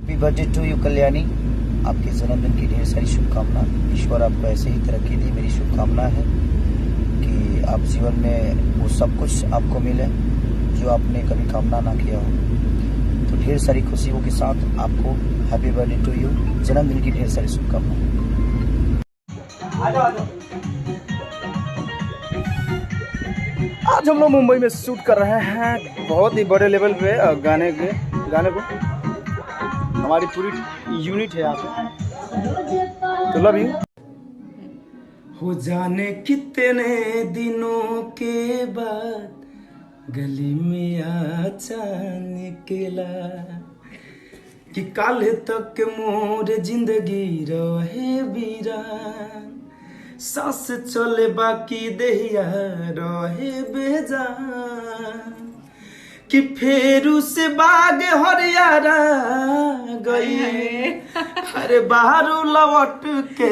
Happy birthday to you Kalyani. आपके जन्मदिन की ढेर सारी शुभकामना। ईश्वर आपको ऐसे ही तरक्की दे। मेरी शुभकामना है कि आप जीवन में वो सब कुछ आपको मिले जो आपने कभी कामना ना किया हो। तो ढेर सारी खुशियों के साथ आपको हैप्पी बर्थडे टू यू, जन्मदिन की ढेर सारी शुभकामनाएं। आज हम लोग मुंबई में शूट कर रहे हैं बहुत ही बड़े लेवल पे गाने को। हमारी पूरी यूनिट है यहाँ पे। तो लव यू। हो जाने कितने दिनों के बाद गली में आचा निकला कि काले तक मोर जिंदगी रहे वीरान, सांस चले बाकी देहिया रहे बेजान, कि फेरू से बाग हरियारा गई, अरे बाहर लौट के